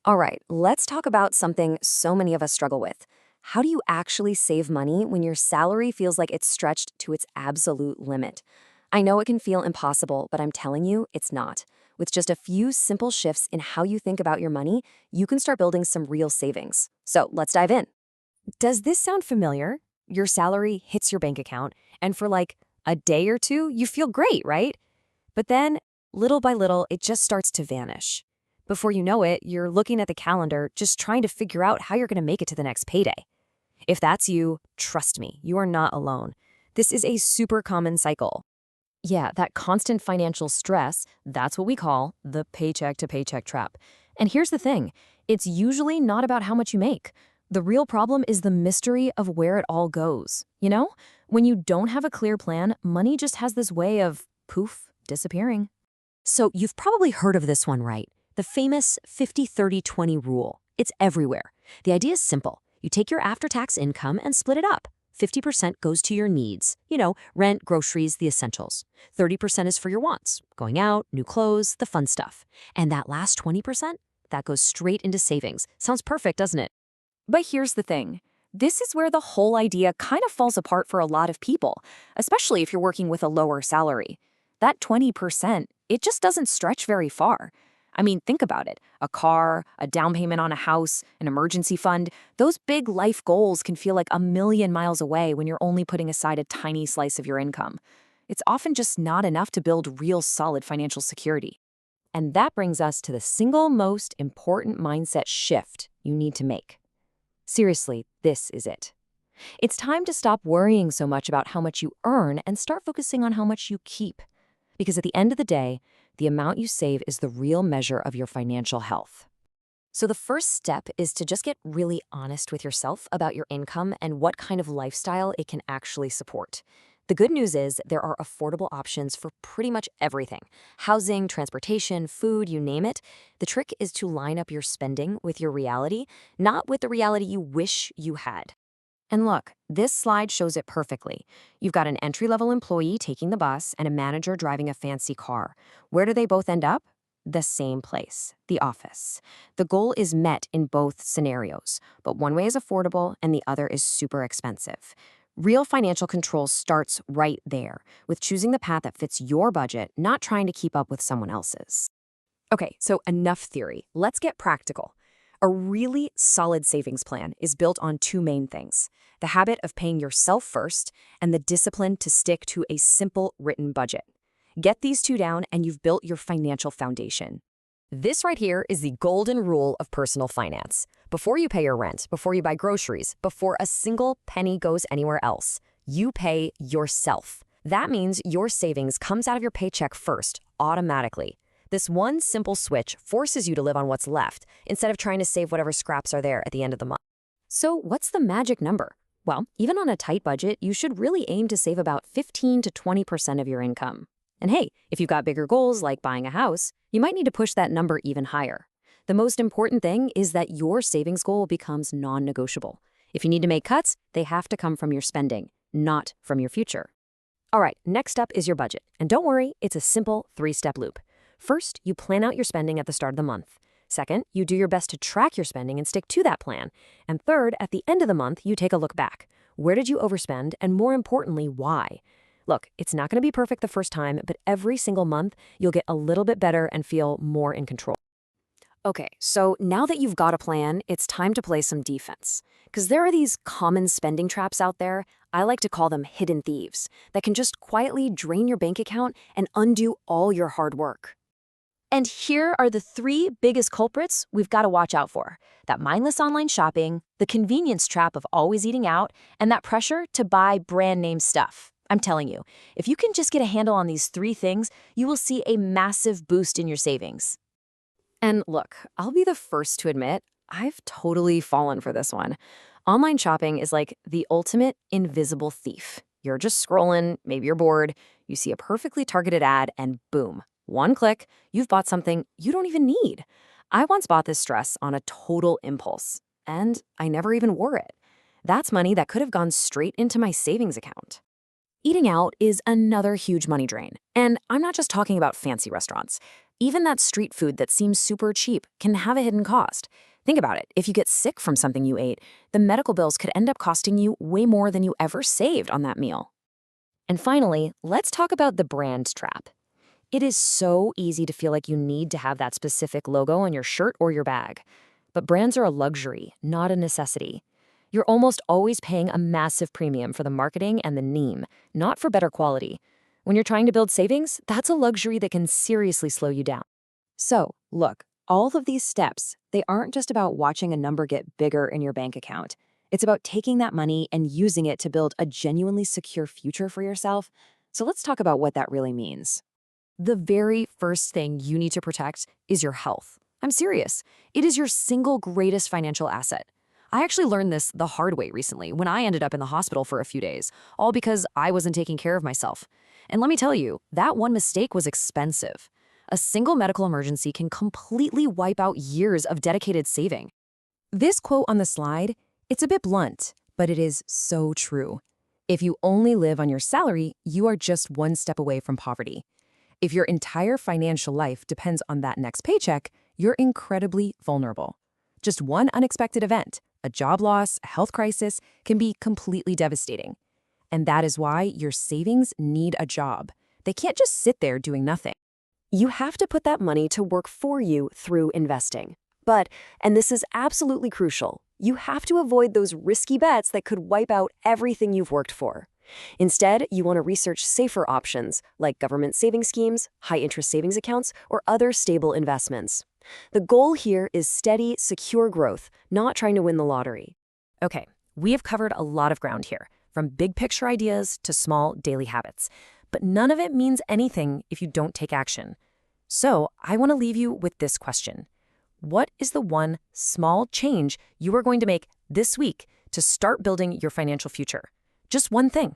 All right, let's talk about something so many of us struggle with. How do you actually save money when your salary feels like it's stretched to its absolute limit? I know it can feel impossible, but I'm telling you, it's not. With just a few simple shifts in how you think about your money, you can start building some real savings. So let's dive in. Does this sound familiar? Your salary hits your bank account, and for like a day or two, you feel great, right? But then, little by little, it just starts to vanish. Before you know it, you're looking at the calendar, just trying to figure out how you're going to make it to the next payday. If that's you, trust me, you are not alone. This is a super common cycle. Yeah, that constant financial stress, that's what we call the paycheck to paycheck trap. And here's the thing, it's usually not about how much you make. The real problem is the mystery of where it all goes. You know, when you don't have a clear plan, money just has this way of poof, disappearing. So you've probably heard of this one, right? The famous 50-30-20 rule. It's everywhere. The idea is simple. You take your after-tax income and split it up. 50% goes to your needs, rent, groceries, the essentials. 30% is for your wants, going out, new clothes, the fun stuff. And that last 20%, that goes straight into savings. Sounds perfect, doesn't it? But here's the thing. This is where the whole idea kind of falls apart for a lot of people, especially if you're working with a lower salary. That 20%, it just doesn't stretch very far. I mean, think about it. A car, a down payment on a house, an emergency fund, those big life goals can feel like a million miles away when you're only putting aside a tiny slice of your income. It's often just not enough to build real solid financial security. And that brings us to the single most important mindset shift you need to make. Seriously, this is it. It's time to stop worrying so much about how much you earn and start focusing on how much you keep. Because at the end of the day, the amount you save is the real measure of your financial health. So the first step is to just get really honest with yourself about your income and what kind of lifestyle it can actually support. The good news is there are affordable options for pretty much everything. Housing, transportation, food, you name it. The trick is to line up your spending with your reality, not with the reality you wish you had. And look, this slide shows it perfectly. You've got an entry-level employee taking the bus and a manager driving a fancy car. Where do they both end up? The same place, the office. The goal is met in both scenarios, but one way is affordable and the other is super expensive. Real financial control starts right there, with choosing the path that fits your budget, not trying to keep up with someone else's. Okay, so enough theory. Let's get practical. A really solid savings plan is built on two main things: the habit of paying yourself first and the discipline to stick to a simple written budget. Get these two down and you've built your financial foundation. This right here is the golden rule of personal finance. Before you pay your rent, before you buy groceries, before a single penny goes anywhere else, you pay yourself. That means your savings comes out of your paycheck first, automatically. This one simple switch forces you to live on what's left instead of trying to save whatever scraps are there at the end of the month. So what's the magic number? Well, even on a tight budget, you should really aim to save about 15 to 20% of your income. And hey, if you've got bigger goals like buying a house, you might need to push that number even higher. The most important thing is that your savings goal becomes non-negotiable. If you need to make cuts, they have to come from your spending, not from your future. All right, next up is your budget. And don't worry, it's a simple three-step loop. First, you plan out your spending at the start of the month. Second, you do your best to track your spending and stick to that plan. And third, at the end of the month, you take a look back. Where did you overspend? And more importantly, why? Look, it's not going to be perfect the first time, but every single month, you'll get a little bit better and feel more in control. Okay, so now that you've got a plan, it's time to play some defense. Because there are these common spending traps out there, I like to call them hidden thieves, that can just quietly drain your bank account and undo all your hard work. And here are the three biggest culprits we've got to watch out for: that mindless online shopping, the convenience trap of always eating out, and that pressure to buy brand name stuff. I'm telling you, if you can just get a handle on these three things, you will see a massive boost in your savings. And look, I'll be the first to admit, I've totally fallen for this one. Online shopping is like the ultimate invisible thief. You're just scrolling, maybe you're bored, you see a perfectly targeted ad, and boom, one click, you've bought something you don't even need. I once bought this dress on a total impulse, and I never even wore it. That's money that could have gone straight into my savings account. Eating out is another huge money drain. And I'm not just talking about fancy restaurants. Even that street food that seems super cheap can have a hidden cost. Think about it. If you get sick from something you ate, the medical bills could end up costing you way more than you ever saved on that meal. And finally, let's talk about the brand trap. It is so easy to feel like you need to have that specific logo on your shirt or your bag. But brands are a luxury, not a necessity. You're almost always paying a massive premium for the marketing and the name, not for better quality. When you're trying to build savings, that's a luxury that can seriously slow you down. So, look, all of these steps, they aren't just about watching a number get bigger in your bank account. It's about taking that money and using it to build a genuinely secure future for yourself. So let's talk about what that really means. The very first thing you need to protect is your health. I'm serious. It is your single greatest financial asset. I actually learned this the hard way recently when I ended up in the hospital for a few days, all because I wasn't taking care of myself. And let me tell you, that one mistake was expensive. A single medical emergency can completely wipe out years of dedicated saving. This quote on the slide, it's a bit blunt, but it is so true. If you only live on your salary, you are just one step away from poverty. If your entire financial life depends on that next paycheck, you're incredibly vulnerable. Just one unexpected event, a job loss, a health crisis, can be completely devastating. And that is why your savings need a job. They can't just sit there doing nothing. You have to put that money to work for you through investing. But, and this is absolutely crucial, you have to avoid those risky bets that could wipe out everything you've worked for. Instead, you want to research safer options like government savings schemes, high-interest savings accounts, or other stable investments. The goal here is steady, secure growth, not trying to win the lottery. Okay, we have covered a lot of ground here, from big picture ideas to small daily habits. But none of it means anything if you don't take action. So I want to leave you with this question. What is the one small change you are going to make this week to start building your financial future? Just one thing.